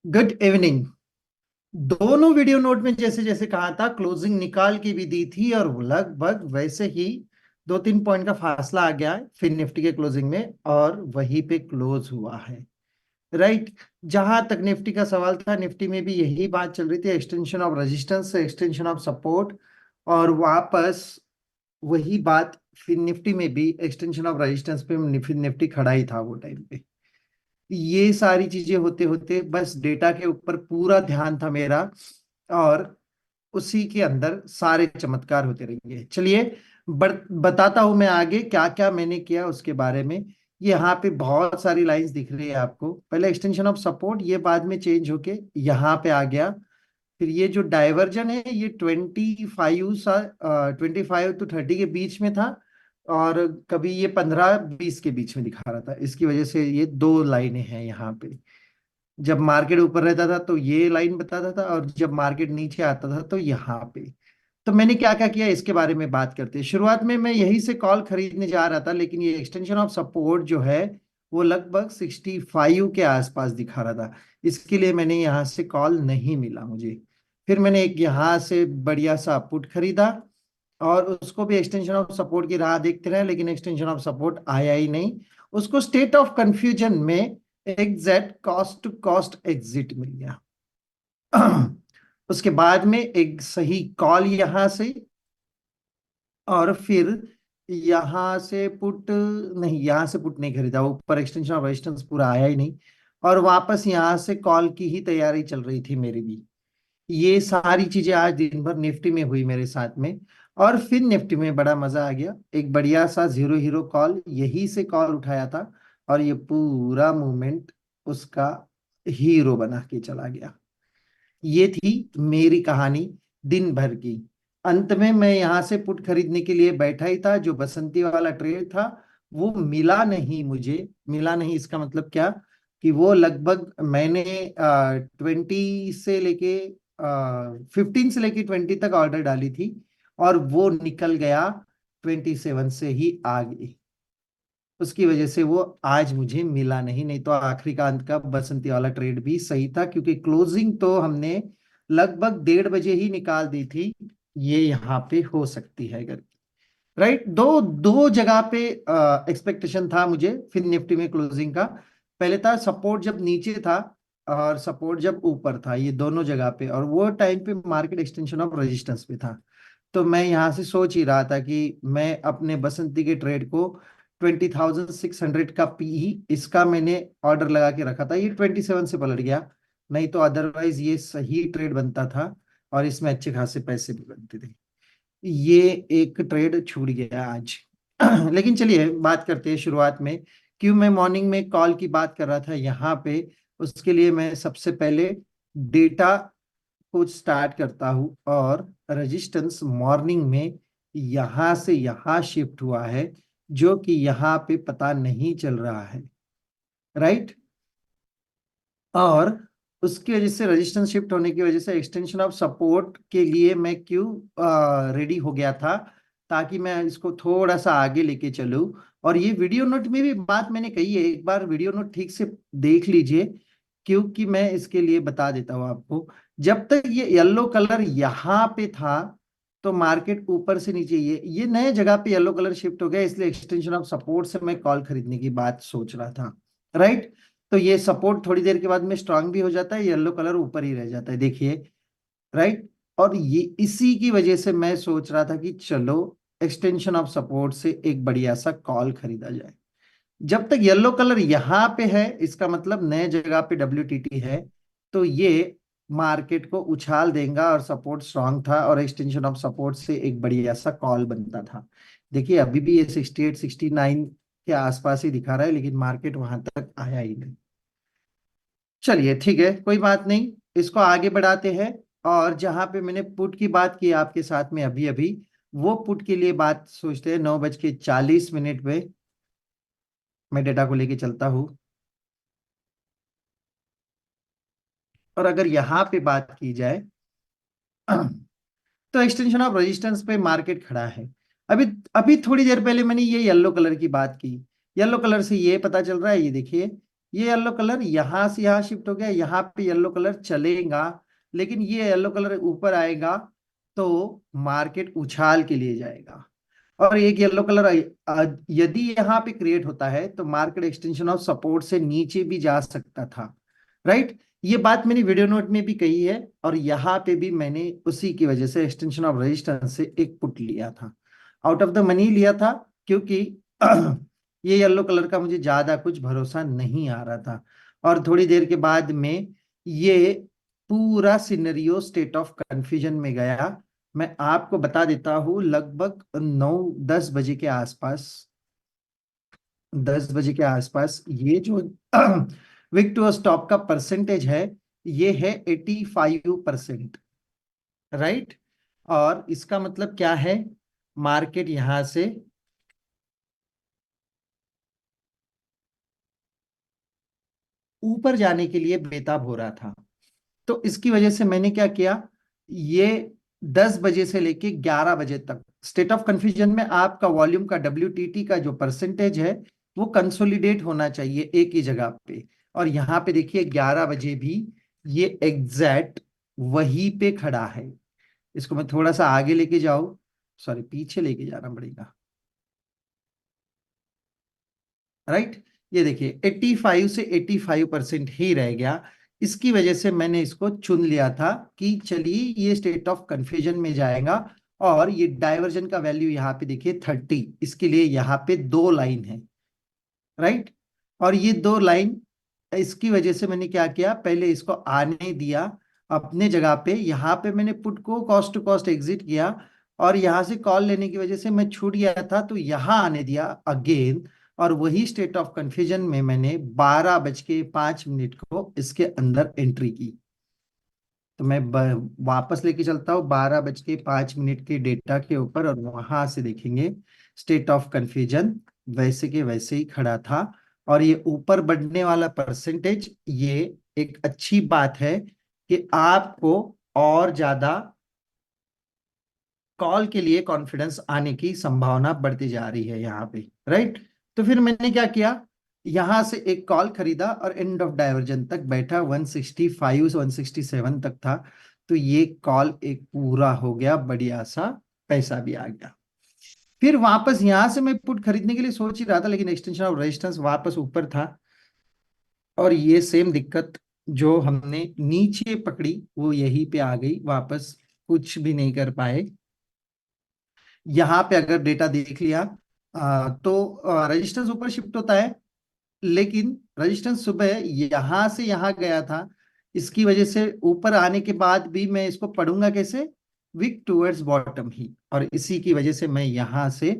Good evening. दोनों video note में जैसे जैसे कहा था क्लोजिंग निकाल के भी दी थी और लगभग वैसे ही 2-3 पॉइंट का फासला आ गया है फिर निफ्टी के क्लोजिंग में और वहीं पे क्लोज हुआ है। राइट। जहां तक निफ्टी का सवाल था निफ्टी में भी यही बात चल रही थी, extension of resistance, extension of support, और वापस वही बात फिर निफ्टी में भी एक्सटेंशन ऑफ रेजिस्टेंस पे फिर निफ्टी खड़ा ही था वो टाइम पे। ये सारी चीजें होते होते बस डेटा के ऊपर पूरा ध्यान था मेरा, और उसी के अंदर सारे चमत्कार होते रहेंगे। चलिए बताता हूं मैं आगे क्या क्या मैंने किया उसके बारे में। यहाँ पे बहुत सारी लाइंस दिख रही है आपको। पहले एक्सटेंशन ऑफ सपोर्ट, ये बाद में चेंज होके यहाँ पे आ गया। फिर ये जो डाइवर्जन है ये 25 टू 30 के बीच में था, और कभी ये 15-20 के बीच में दिखा रहा था। इसकी वजह से ये दो लाइनें हैं यहाँ पे। जब मार्केट ऊपर रहता था तो ये लाइन बताता था, और जब मार्केट नीचे आता था तो यहाँ पे। तो मैंने क्या क्या किया इसके बारे में बात करते हैं। शुरुआत में मैं यहीं से कॉल खरीदने जा रहा था, लेकिन ये एक्सटेंशन ऑफ सपोर्ट जो है वो लगभग 65 के आसपास दिखा रहा था। इसके लिए मैंने यहाँ से कॉल नहीं मिला मुझे। फिर मैंने एक यहाँ से बढ़िया सा पुट खरीदा, और उसको भी एक्सटेंशन ऑफ सपोर्ट की राह देखते रहे, लेकिन एक्सटेंशन ऑफ सपोर्ट आया ही नहीं। उसको स्टेट ऑफ कंफ्यूजन में exact cost to cost exit मिल गया। उसके बाद में एक सही कॉल यहां से, और फिर यहां से पुट नहीं, यहां से पुट नहीं खरीदा, ऊपर एक्सटेंशन ऑफ रेजिस्टेंस पूरा आया ही नहीं, और वापस यहां से कॉल की ही तैयारी चल रही थी मेरी भी। ये सारी चीजें आज दिन भर निफ्टी में हुई मेरे साथ में। और फिर निफ्टी में बड़ा मजा आ गया, एक बढ़िया सा जीरो हीरो कॉल यही से कॉल उठाया था, और ये पूरा मूवमेंट उसका हीरो बना के चला गया। ये थी मेरी कहानी दिन भर की। अंत में मैं यहां से पुट खरीदने के लिए बैठा ही था। जो बसंती वाला ट्रेड था वो मिला नहीं मुझे। मिला नहीं इसका मतलब क्या, कि वो लगभग मैंने 20 से लेके 15 से लेके 20 तक ऑर्डर डाली थी, और वो निकल गया 27 से ही आगे। उसकी वजह से वो आज मुझे मिला नहीं। नहीं तो आखिरी का अंत का बसंती वाला ट्रेड भी सही था, क्योंकि क्लोजिंग तो हमने लगभग 1:30 बजे ही निकाल दी थी। ये यहाँ पे हो सकती है अगर। राइट। दो दो जगह पे एक्सपेक्टेशन था मुझे फिर निफ्टी में क्लोजिंग का। पहले था सपोर्ट जब नीचे था, और सपोर्ट जब ऊपर था, ये दोनों जगह पे, और वो टाइम पे मार्केट एक्सटेंशन ऑफ रेजिस्टेंस पे था। तो मैं यहाँ से सोच ही रहा था कि मैं अपने बसंती के ट्रेड को 20,600 का पी, इसका मैंने ऑर्डर लगा के रखा था। ये 27 से पलट गया, नहीं तो अदरवाइज ये सही ट्रेड बनता था, और इसमें अच्छे खासे पैसे भी बनते थे। ये एक ट्रेड छूट गया आज। लेकिन चलिए बात करते हैं शुरुआत में। क्यों मैं मॉर्निंग में कॉल की बात कर रहा था यहाँ पे, उसके लिए मैं सबसे पहले डेटा को स्टार्ट करता हूँ। और रेजिस्टेंस मॉर्निंग में यहां से यहां शिफ्ट हुआ है, जो कि यहाँ पे पता नहीं चल रहा है। राइट। और उसकी वजह से रेजिस्टेंस शिफ्ट होने की वजह से एक्सटेंशन ऑफ सपोर्ट के लिए मैं क्यों रेडी हो गया था, ताकि मैं इसको थोड़ा सा आगे लेके चलूं। और ये वीडियो नोट में भी बात मैंने कही है, एक बार वीडियो नोट ठीक से देख लीजिए, क्योंकि मैं इसके लिए बता देता हूं आपको। जब तक ये येलो कलर यहाँ पे था तो मार्केट ऊपर से नीचे, ये नए जगह पे येलो कलर शिफ्ट हो गया, इसलिए एक्सटेंशन ऑफ सपोर्ट से मैं कॉल खरीदने की बात सोच रहा था। राइट। तो ये सपोर्ट थोड़ी देर के बाद में स्ट्रांग भी हो जाता है, येलो कलर ऊपर ही रह जाता है, देखिए। राइट। और ये इसी की वजह से मैं सोच रहा था कि चलो एक्सटेंशन ऑफ सपोर्ट से एक बढ़िया सा कॉल खरीदा जाए। जब तक येलो कलर यहाँ पे है इसका मतलब नए जगह पे WTT है, तो ये मार्केट को उछाल देगा, और सपोर्ट स्ट्रांग था, और एक्सटेंशन ऑफ सपोर्ट से एक बढ़िया सा कॉल बनता था। देखिए अभी भी ये 68-69 के आसपास ही दिखा रहा है, लेकिन मार्केट वहां तक आया ही नहीं। चलिए ठीक है, कोई बात नहीं, इसको आगे बढ़ाते हैं। और जहां पे मैंने पुट की बात की आपके साथ में अभी अभी, वो पुट के लिए बात सोचते हैं। 9:40 पे मैं डेटा को लेके चलता हूँ, और अगर यहाँ पे बात की जाए तो एक्सटेंशन ऑफ रेजिस्टेंस पे मार्केट खड़ा है। अभी अभी थोड़ी देर पहले मैंने ये येलो कलर की बात की। येलो कलर से ये पता चल रहा है, ये देखिए, ये येलो कलर यहां से यहां शिफ्ट हो गया, यहाँ पे येलो कलर चलेगा, लेकिन ये येलो कलर ऊपर आएगा तो मार्केट उछाल के लिए जाएगा। और एक येलो कलर यदि यहाँ पे क्रिएट होता है तो मार्केट एक्सटेंशन ऑफ सपोर्ट से नीचे भी जा सकता था, राइट। ये बात मैंने वीडियो नोट में भी कही है, और यहाँ पे भी मैंने उसी की वजह से एक्सटेंशन ऑफ रेजिस्टेंस से एक पुट लिया था, आउट ऑफ द मनी लिया था, क्योंकि ये येलो कलर का मुझे ज्यादा कुछ भरोसा नहीं आ रहा था। और थोड़ी देर के बाद में ये पूरा सिनेरियो स्टेट ऑफ कंफ्यूजन में गया। मैं आपको बता देता हूँ, लगभग 9-10 बजे के आसपास, 10 बजे के आसपास ये जो विक टू स्टॉप का परसेंटेज है, ये है 85%, राइट। और इसका मतलब क्या है, मार्केट यहां से ऊपर जाने के लिए बेताब हो रहा था। तो इसकी वजह से मैंने क्या किया, ये 10 बजे से लेके 11 बजे तक स्टेट ऑफ कंफ्यूजन में आपका वॉल्यूम का WTT का जो परसेंटेज है वो कंसोलिडेट होना चाहिए एक ही जगह पे। और यहाँ पे देखिए 11 बजे भी ये एग्जैक्ट वहीं पे खड़ा है। इसको मैं थोड़ा सा आगे लेके जाऊं, सॉरी पीछे लेके जाना पड़ेगा, राइट। ये देखिए 85 से 85% ही रह गया। इसकी वजह से मैंने इसको चुन लिया था कि चलिए ये स्टेट ऑफ कंफ्यूजन में जाएगा। और ये डाइवर्जन का वैल्यू यहाँ पे देखिए 30, इसके लिए यहाँ पे 2 लाइन है, राइट। और ये 2 लाइन, इसकी वजह से मैंने क्या किया, पहले इसको आने दिया अपने जगह पे, यहाँ पे मैंने पुट को कॉस्ट टू कॉस्ट एग्जिट किया, और यहाँ से कॉल लेने की वजह से मैं छूट गया था तो यहाँ आने दिया अगेन। और वही स्टेट ऑफ कंफ्यूजन में मैंने 12:05 को इसके अंदर एंट्री की। तो मैं वापस लेके चलता हूँ 12:05 के डेटा के ऊपर, और वहां से देखेंगे स्टेट ऑफ कंफ्यूजन वैसे के वैसे ही खड़ा था। और ये ऊपर बढ़ने वाला परसेंटेज, ये एक अच्छी बात है कि आपको और ज्यादा कॉल के लिए कॉन्फिडेंस आने की संभावना बढ़ती जा रही है यहाँ पे, राइट। तो फिर मैंने क्या किया, यहां से एक कॉल खरीदा और एंड ऑफ डाइवर्जन तक बैठा, 165 167 तक था। तो ये कॉल एक पूरा हो गया, बढ़िया सा पैसा भी आ गया। फिर वापस यहां से मैं पुट खरीदने के लिए सोच ही रहा था, लेकिन एक्सटेंशन ऑफ रेजिस्टेंस वापस ऊपर था, और ये सेम दिक्कत जो हमने नीचे पकड़ी वो यहीं पे आ गई वापस, कुछ भी नहीं कर पाए। यहाँ पे अगर डेटा देख लिया तो रेजिस्टेंस ऊपर शिफ्ट होता है, लेकिन रेजिस्टेंस सुबह यहां से यहां गया था। इसकी वजह से ऊपर आने के बाद भी मैं इसको पढ़ूंगा कैसे, विक टूवर्ड्स बॉटम ही। और इसी की वजह से मैं यहां से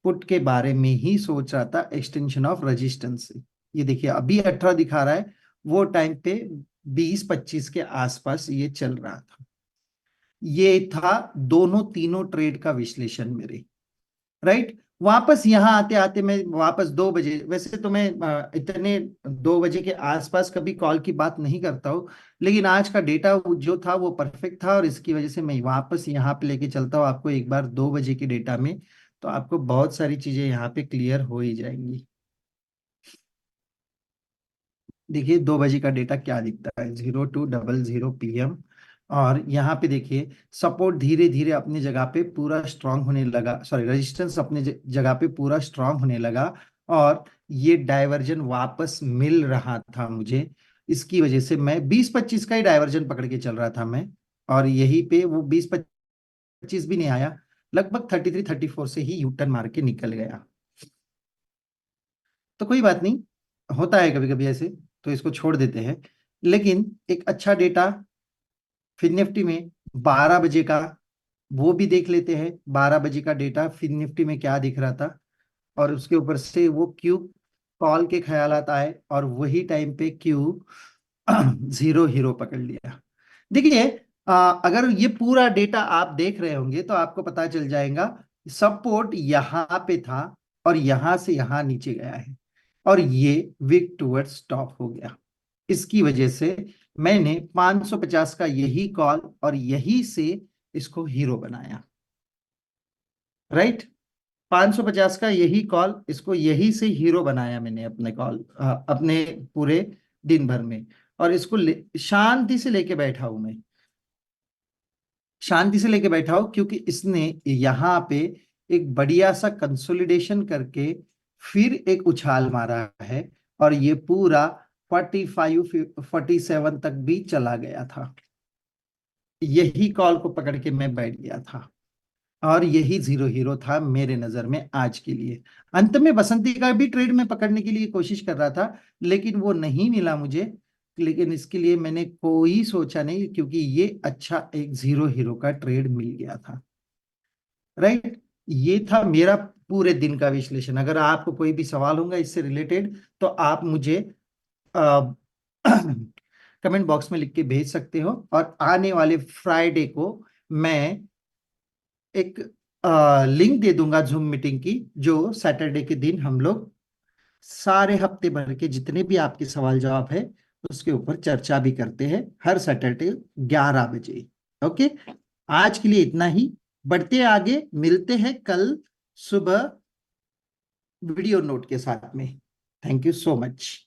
पुट के बारे में ही सोच रहा था, एक्सटेंशन ऑफ रेजिस्टेंस से। ये देखिए अभी 18 दिखा रहा है, वो टाइम पे 20-25 के आसपास ये चल रहा था। ये था दोनों तीनों ट्रेड का विश्लेषण मेरे, राइट। वापस यहाँ आते आते मैं वापस 2 बजे, वैसे तो मैं इतने 2 बजे के आसपास कभी कॉल की बात नहीं करता हूँ, लेकिन आज का डेटा जो था वो परफेक्ट था, और इसकी वजह से मैं वापस यहाँ पे लेके चलता हूँ आपको एक बार 2 बजे के डेटा में। तो आपको बहुत सारी चीजें यहाँ पे क्लियर हो ही जाएंगी। देखिए 2 बजे का डेटा क्या दिखता है, 0200 PM। और यहाँ पे देखिए सपोर्ट धीरे धीरे अपनी जगह पे पूरा स्ट्रांग होने लगा, सॉरी रेजिस्टेंस अपने जगह पे पूरा स्ट्रांग होने लगा। और ये डाइवर्जन वापस मिल रहा था मुझे, इसकी वजह से मैं 20-25 का ही डाइवर्जन पकड़ के चल रहा था मैं। और यही पे वो 20-25 भी नहीं आया, लगभग 33-34 से ही यूटर्न मार के निकल गया। तो कोई बात नहीं, होता है कभी कभी ऐसे, तो इसको छोड़ देते हैं। लेकिन एक अच्छा डेटा फिन निफ्टी में 12 बजे का, वो भी देख लेते हैं। 12 बजे का डेटा फिन निफ्टी में क्या दिख रहा था, और उसके ऊपर से वो क्यू कॉल के ख्यालात आए, और वही टाइम पे क्यू जीरो हीरो पकड़ लिया। देखिए अगर ये पूरा डेटा आप देख रहे होंगे तो आपको पता चल जाएगा, सपोर्ट यहाँ पे था और यहां से यहां नीचे गया है, और ये विक टूवर्ड्स टॉप हो गया। इसकी वजह से मैंने 550 का यही कॉल और यही से इसको हीरो बनाया, राइट। 550 का यही कॉल, इसको यही से हीरो बनाया मैंने अपने कॉल, अपने पूरे दिन भर में। और इसको शांति से लेके बैठा हूं मैं, शांति से लेके बैठा हूं, क्योंकि इसने यहाँ पे एक बढ़िया सा कंसोलिडेशन करके फिर एक उछाल मारा है, और ये पूरा 45 47 तक भी चला गया था। यही कॉल को पकड़ के मैं बैठ गया था, और यही जीरो हीरो था मेरे नजर में आज के लिए। अंत में बसंती का भी ट्रेड में पकड़ने के लिए कोशिश कर रहा था, लेकिन वो नहीं मिला मुझे। लेकिन इसके लिए मैंने कोई सोचा नहीं, क्योंकि ये अच्छा एक जीरो हीरो का ट्रेड मिल गया था। राइट। ये था मेरा पूरे दिन का विश्लेषण। अगर आपको कोई भी सवाल होगा इससे रिलेटेड, तो आप मुझे कमेंट बॉक्स में लिख के भेज सकते हो, और आने वाले फ्राइडे को मैं एक लिंक दे दूंगा जूम मीटिंग की, जो सैटरडे के दिन हम लोग सारे हफ्ते भर के जितने भी आपके सवाल जवाब है उसके ऊपर चर्चा भी करते हैं, हर सैटरडे 11 बजे। ओके, आज के लिए इतना ही। बढ़ते आगे, मिलते हैं कल सुबह वीडियो नोट के साथ में। Thank you so much.